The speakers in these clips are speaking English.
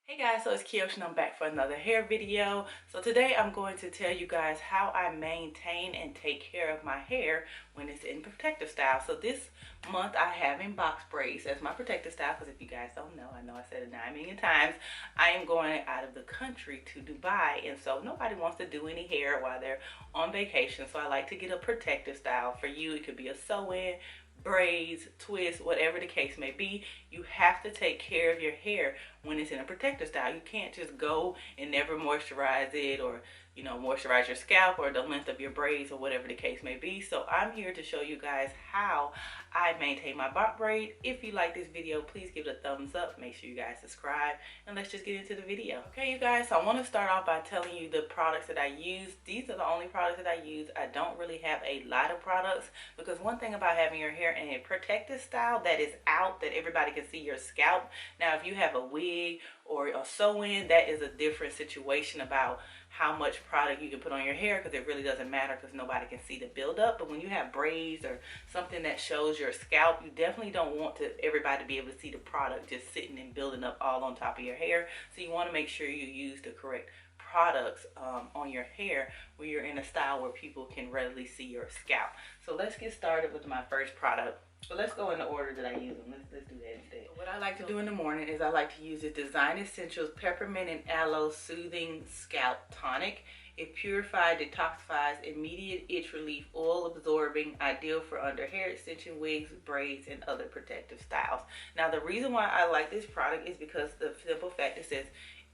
Hey guys, so it's Keoshia and I'm back for another hair video. So today I'm going to tell you guys how I maintain and take care of my hair when it's in protective style. So this month I have in box braids as my protective style because if you guys don't know, I know I said it 9 million times, I am going out of the country to Dubai, and so nobody wants to do any hair while they're on vacation. So I like to get a protective style. For you, it could be a sew-in, braids, twists, whatever the case may be. You have to take care of your hair when it's in a protective style. You can't just go and never moisturize it, or moisturize your scalp or the length of your braids or whatever the case may be. So I'm here to show you guys how I maintain my bob braid. If you like this video, please give it a thumbs up. Make sure you guys subscribe, and let's just get into the video. Okay, you guys, so I want to start off by telling you the products that I use. These are the only products that I use. I don't really have a lot of products because one thing about having your hair in a protective style that is out, that everybody can see your scalp. Now, if you have a wig or a sew-in, that is a different situation about how much product you can put on your hair, because it really doesn't matter because nobody can see the buildup. But when you have braids or something that shows your scalp, you definitely don't want everybody to be able to see the product just sitting and building up all on top of your hair. So you want to make sure you use the correct products on your hair when you're in a style where people can readily see your scalp. So let's get started with my first product. So let's go in the order that I use them. Let's do that instead. What I like to do in the morning is I like to use the Design Essentials Peppermint and Aloe Soothing Scalp Tonic. It purifies, detoxifies, immediate itch relief, oil absorbing, ideal for under hair extension, wigs, braids, and other protective styles. Now, the reason why I like this product is because the simple fact it says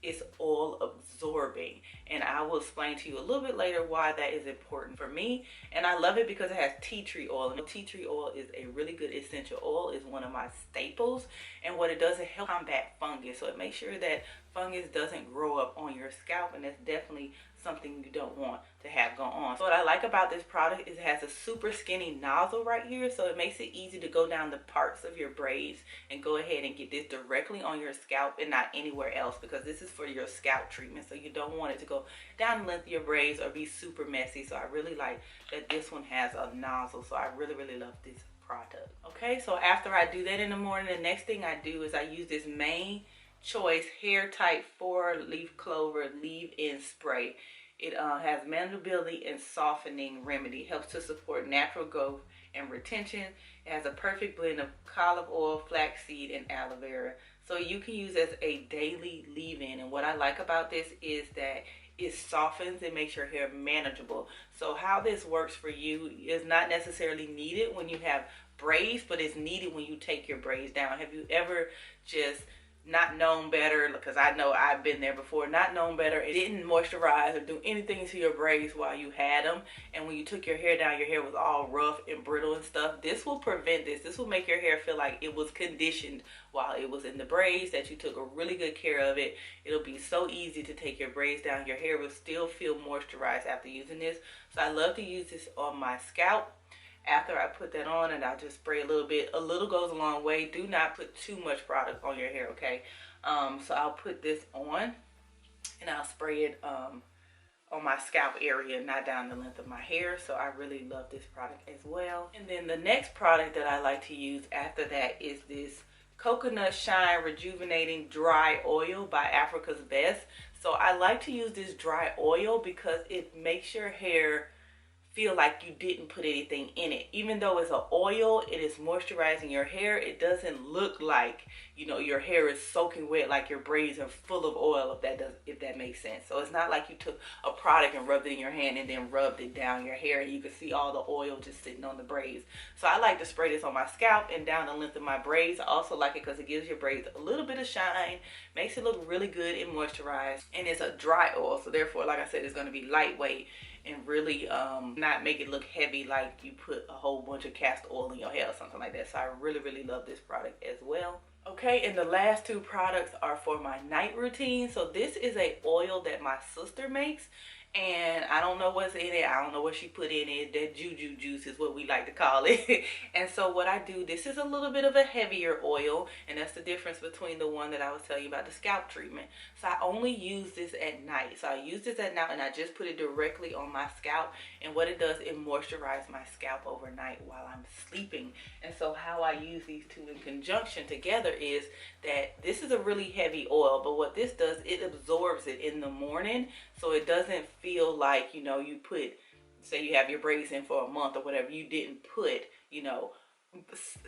it's oil absorbing, and I will explain to you a little bit later why that is important for me. And I love it because it has tea tree oil, and tea tree oil is a really good essential oil. It's one of my staples, and what it does, it helps combat fungus. So it makes sure that fungus doesn't grow up on your scalp, and that's definitely something you don't want to have go on. So what I like about this product is it has a super skinny nozzle right here, so it makes it easy to go down the parts of your braids and go ahead and get this directly on your scalp and not anywhere else, because this is for your scalp treatment. So you don't want it to go down the length of your braids or be super messy. So I really like that this one has a nozzle. So I really love this product. Okay, so after I do that in the morning, the next thing I do is I use this Main Choice Hair Tight 4-Leaf Clover Leave-In Spray. It has manageability and softening remedy, helps to support natural growth and retention. It has a perfect blend of olive oil, flaxseed, and aloe vera. So you can use as a daily leave-in. And what I like about this is that it softens and makes your hair manageable. So how this works for you is not necessarily needed when you have braids, but it's needed when you take your braids down. Have you ever just not known better, because I know I've been there before, not known better, it didn't moisturize or do anything to your braids while you had them, and when you took your hair down, your hair was all rough and brittle and stuff? This will prevent this. This will make your hair feel like it was conditioned while it was in the braids, that you took a really good care of it. It'll be so easy to take your braids down. Your hair will still feel moisturized after using this. So I love to use this on my scalp. After I put that on, and I just spray a little bit. A little goes a long way. Do not put too much product on your hair, okay? So I'll put this on, and I'll spray it on my scalp area, not down the length of my hair. So I really love this product as well. And then the next product that I like to use after that is this Coconut Shine Rejuvenating Dry Oil by Africa's Best. So I like to use this dry oil because it makes your hair feel like you didn't put anything in it. Even though it's an oil, it is moisturizing your hair. It doesn't look like, your hair is soaking wet, like your braids are full of oil, if that makes sense. So it's not like you took a product and rubbed it in your hand and then rubbed it down your hair and you can see all the oil just sitting on the braids. So I like to spray this on my scalp and down the length of my braids. I also like it because it gives your braids a little bit of shine, makes it look really good and moisturized, and it's a dry oil, so therefore, like I said, it's going to be lightweight and really not make it look heavy like you put a whole bunch of castor oil in your hair or something like that. So I really love this product as well. Okay, and the last two products are for my night routine. So this is a oil that my sister makes, and I don't know what's in it. I don't know what she put in it. That juju juice is what we like to call it. And so what I do, this is a little bit of a heavier oil, and that's the difference between the one that I was telling you about, the scalp treatment. So I only use this at night. So I use this at night, and I just put it directly on my scalp. And what it does, it moisturizes my scalp overnight while I'm sleeping. And so how I use these two in conjunction together is that this is a really heavy oil, but what this does, it absorbs it in the morning, so it doesn't feel like, you know, you put, say you have your braids in for a month or whatever, you didn't put, you know,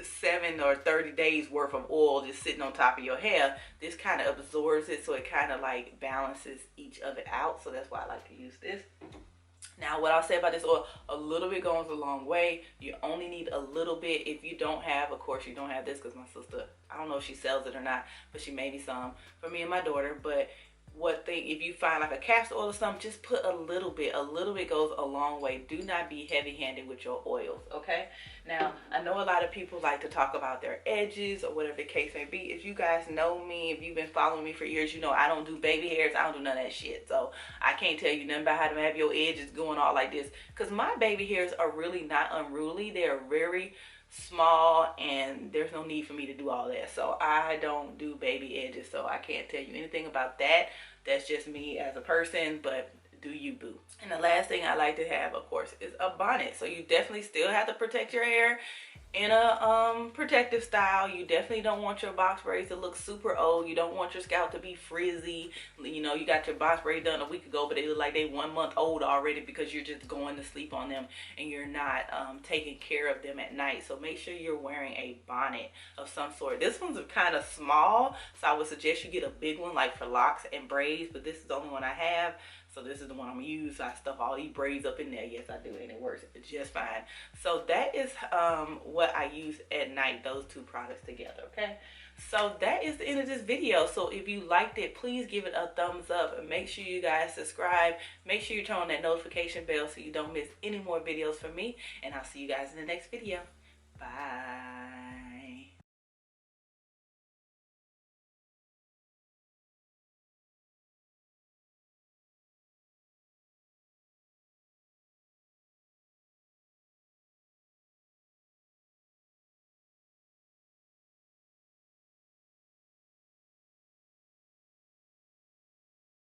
7 or 30 days worth of oil just sitting on top of your hair. This kind of absorbs it, so it kind of like balances each of it out. So that's why I like to use this. Now, what I'll say about this oil, a little bit goes a long way. You only need a little bit. If you don't have, of course, you don't have this, because my sister, I don't know if she sells it or not, but she made me some for me and my daughter. But if you find like a castor oil or something, just put a little bit. A little bit goes a long way. Do not be heavy-handed with your oils, okay? Now, I know a lot of people like to talk about their edges or whatever the case may be. If you guys know me, if you've been following me for years, you know I don't do baby hairs. I don't do none of that shit. So I can't tell you nothing about how to have your edges going all like this, because my baby hairs are really not unruly. They're very small, and there's no need for me to do all that. So I don't do baby edges, so I can't tell you anything about that. That's just me as a person, but do you, boo. And the last thing I like to have, of course, is a bonnet. So you definitely still have to protect your hair in a protective style. You definitely don't want your box braids to look super old. You don't want your scalp to be frizzy. You know, you got your box braid done a week ago, but they look like they 1 month old already, because you're just going to sleep on them and you're not taking care of them at night. So make sure you're wearing a bonnet of some sort. This one's kind of small, so I would suggest you get a big one, like for locks and braids, but this is the only one I have. So this is the one I'm gonna use. I stuff all these braids up in there. Yes, I do, and it works just fine. So that is what I use at night, those two products together, okay? So that is the end of this video. So if you liked it, please give it a thumbs up, and make sure you guys subscribe. Make sure you turn on that notification bell so you don't miss any more videos from me, and I'll see you guys in the next video. Bye.